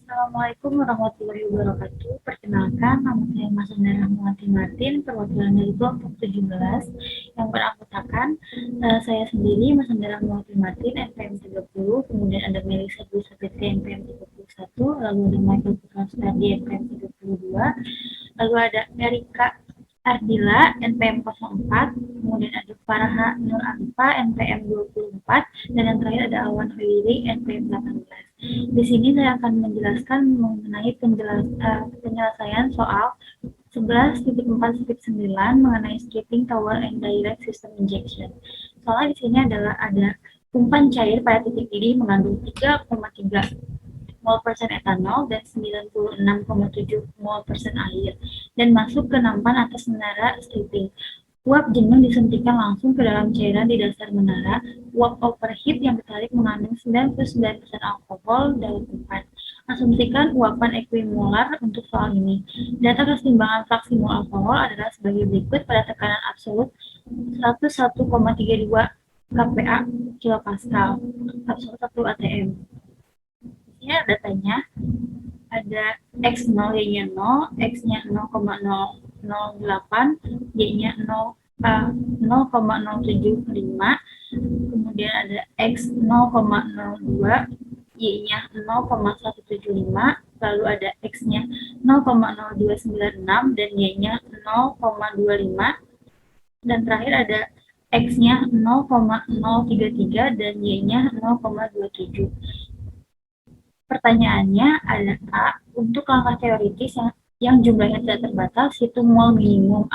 Assalamualaikum warahmatullahi wabarakatuh. Perkenalkan, nama saya Mas Andara Rahmawati Martin, perwakilan dari kelompok 17 yang beranggotakan saya sendiri, Mas Andara Rahmawati Martin, NPM 30, kemudian ada Melisa Dwi Sapitri, NPM 31, lalu ada Michael Putra Sutardi, NPM 32, lalu ada Erika Ardila, NPM 04, kemudian ada Farha Nur Alifa, NPM 24, dan yang terakhir ada Awan Hoiri, NPM 18. Di sini saya akan menjelaskan mengenai penyelesaian soal 11.4.9 mengenai stripping tower and direct system injection. Soalnya di sini adalah ada umpan cair pada titik ini mengandung 3,3 mol persen etanol dan 96,7 mol persen air dan masuk ke nampan atas menara stripping. Uap jenuh disuntikkan langsung ke dalam cairan di dasar menara. Uap overheat yang ditarik mengandung 99% alkohol dalam umpan. Asumsikan uapan equimolar untuk soal ini. Data keseimbangan fraksi mol alkohol adalah sebagai berikut pada tekanan absolut 101,32 kPa kilopascal, absolut 1 atm. Ini datanya ada X0, Y-nya 0, X-nya 0,008, Y-nya 0,075, kemudian ada X 0,02, Y-nya 0,175, lalu ada X-nya 0,0296 dan Y-nya 0,25, dan terakhir ada X-nya 0,033 dan Y-nya 0,27. Pertanyaannya adalah untuk langkah teoritis yang jumlahnya tidak terbatas, hitung mol minimum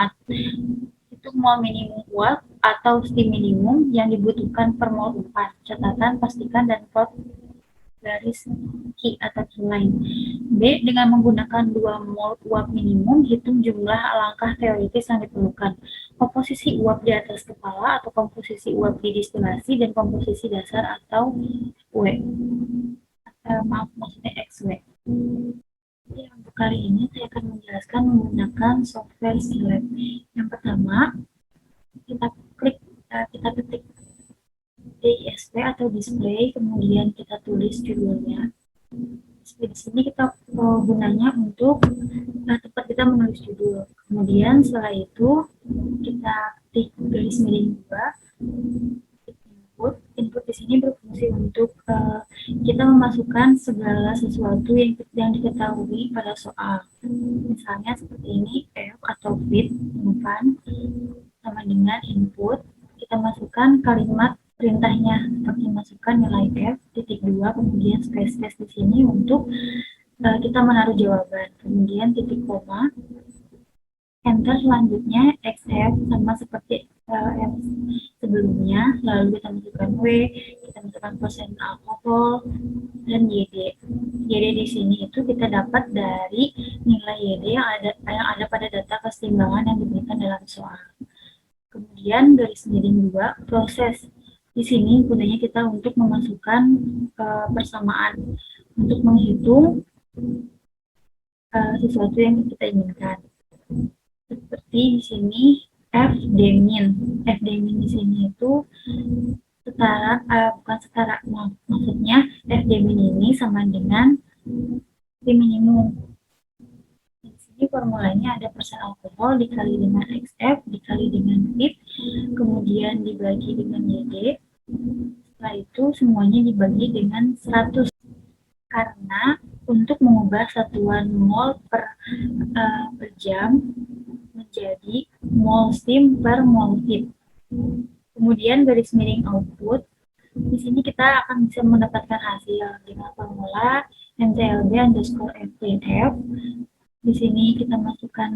uap atau steam minimum yang dibutuhkan per mol umpan. Catatan, pastikan, dan plot garis key atau key line. B. Dengan menggunakan 2 mol uap minimum, hitung jumlah langkah teoritis yang diperlukan. Komposisi uap di atas kepala atau komposisi uap di distilasi dan komposisi dasar atau W. Maksudnya XW. Jadi untuk kali ini saya akan menjelaskan menggunakan software Skillab. Yang pertama, kita ketik DISP atau display, kemudian kita tulis judulnya. Di sini kita gunanya untuk tempat kita menulis judul. Kemudian setelah itu kita ketik garis miring 2. Input di sini berfungsi untuk kita memasukkan segala sesuatu yang diketahui pada soal. Misalnya seperti ini, F atau fit, umpan, sama dengan input. Kita masukkan kalimat perintahnya, seperti masukkan nilai F, titik 2, kemudian space di sini untuk kita menaruh jawaban. Kemudian titik koma, enter selanjutnya XF sama seperti F sebelumnya, lalu kita masukkan W, kita masukkan persen alkohol, dan YD. YD di sini itu kita dapat dari nilai YD yang ada pada data keseimbangan yang diberikan dalam soal. Kemudian garis miring 2, proses. Di sini gunanya kita untuk memasukkan persamaan, untuk menghitung sesuatu yang kita inginkan. Seperti di sini F min di sini itu maksudnya F min ini sama dengan P minimum. Di sini formulanya ada persen alkohol dikali dengan XF dikali dengan fit, kemudian dibagi dengan YD. Setelah itu semuanya dibagi dengan 100 karena untuk mengubah satuan mol per jam menjadi mol steam per mol heat. Kemudian garis miring output. Di sini kita akan bisa mendapatkan hasil dengan formula NCLB underscore F+F. Di sini kita masukkan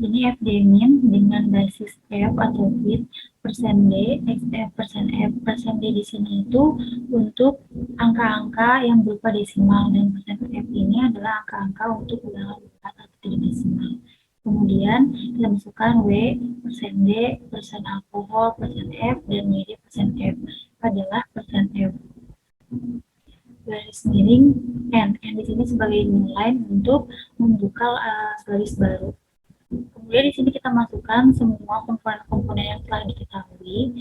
ini FD min dengan basis F atau fit persen D, XF persen F. Persen D di sini itu untuk angka-angka yang berupa desimal dan persen F ini adalah angka-angka untuk ulangan 4 atau 3 desimal. Kemudian kita masukkan W, persen D, persen alkohol, persen F, dan YD persen F adalah persen F. Garis miring N di sini sebagai nilai untuk membuka garis baru. Kemudian di sini kita masukkan semua komponen-komponen yang telah diketahui.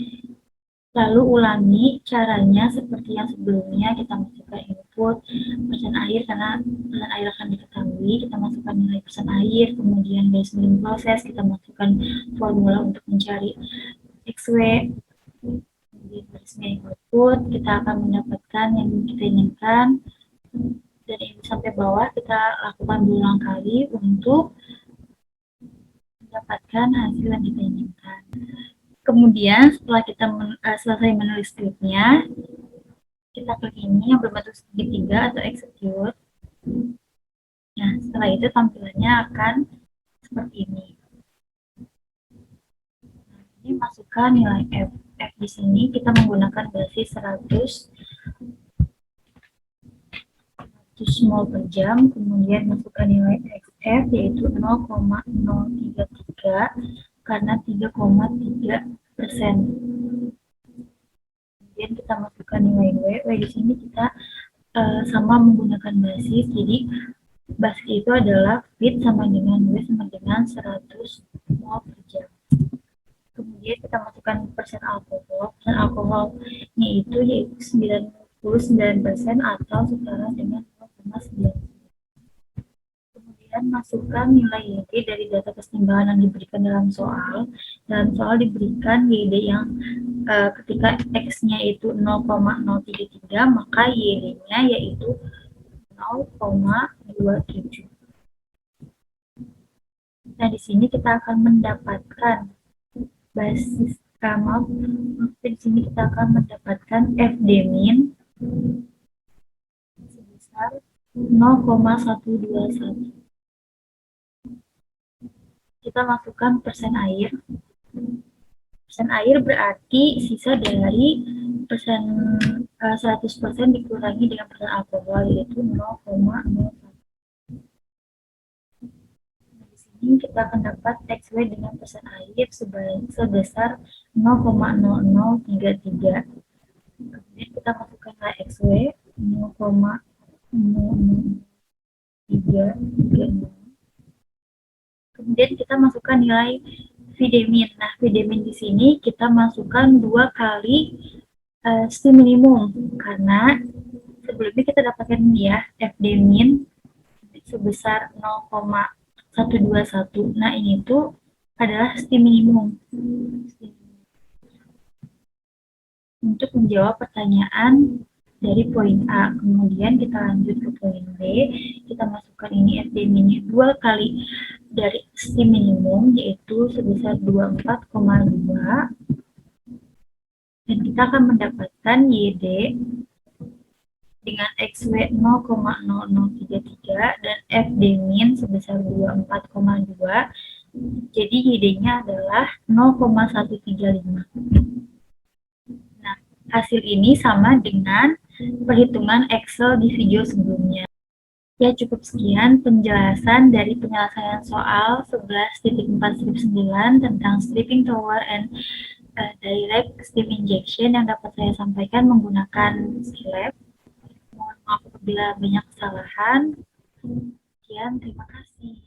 Lalu ulangi caranya seperti yang sebelumnya, kita masukkan input, output persen air, karena persen air akan diketahui, kita masukkan nilai persen air, kemudian garis miring proses, kita masukkan formula untuk mencari XW, kemudian garis miring output, kita akan mendapatkan yang kita inginkan. Dari ini sampai bawah kita lakukan berulang kali untuk mendapatkan hasil yang kita inginkan. Kemudian setelah kita selesai menulis skripnya, kita klik ini yang berbentuk segitiga atau execute. Nah, setelah itu tampilannya akan seperti ini. Nah, ini masukkan nilai F. F di sini kita menggunakan basis 100 mol per jam, kemudian masukkan nilai XF yaitu 0,033 karena 3,3%. Kemudian kita masukkan nilai W. W di sini kita sama menggunakan basis, jadi basis itu adalah fit sama dengan W sama dengan 100 mol per jam. Kemudian kita masukkan persen alkohol. Persen alkoholnya itu yaitu 99% atau setara dengan 0,9. Kemudian masukkan nilai YD dari data keseimbangan yang diberikan dalam soal. Dalam soal diberikan YD yang ketika X-nya itu 0,033, maka YD-nya yaitu 0,27. Nah, di sini kita akan mendapatkan basis maaf, di sini kita akan mendapatkan FD min sebesar 0,121. Kita masukkan persen air. Persen air berarti sisa dari 100% dikurangi dengan persen alkohol, yaitu 0,01. Di sini kita akan dapat XW dengan persen air sebesar 0,0033. Kemudian kita masukkan nilai XW 0,0033. Kemudian kita masukkan nilai VD-min. Nah, VD-min di sini kita masukkan 2 kali STIM minimum, karena sebelumnya kita dapatkan ya FD-min sebesar 0,121. Nah, ini tuh adalah STIM minimum. Untuk menjawab pertanyaan dari poin A. Kemudian kita lanjut ke poin B. Kita masukkan ini FD-minnya 2 kali dari STIM minimum, yaitu sebesar 24,2. Dan kita akan mendapatkan YD dengan XW 0,0033 dan FD-min sebesar 24,2. Jadi YD-nya adalah 0,135. Nah, hasil ini sama dengan perhitungan Excel di video sebelumnya. Ya, cukup sekian penjelasan dari penyelesaian soal 11.4/9 tentang stripping tower and direct steam injection yang dapat saya sampaikan menggunakan Skillab. Mohon maaf apabila banyak kesalahan. Sekian, terima kasih.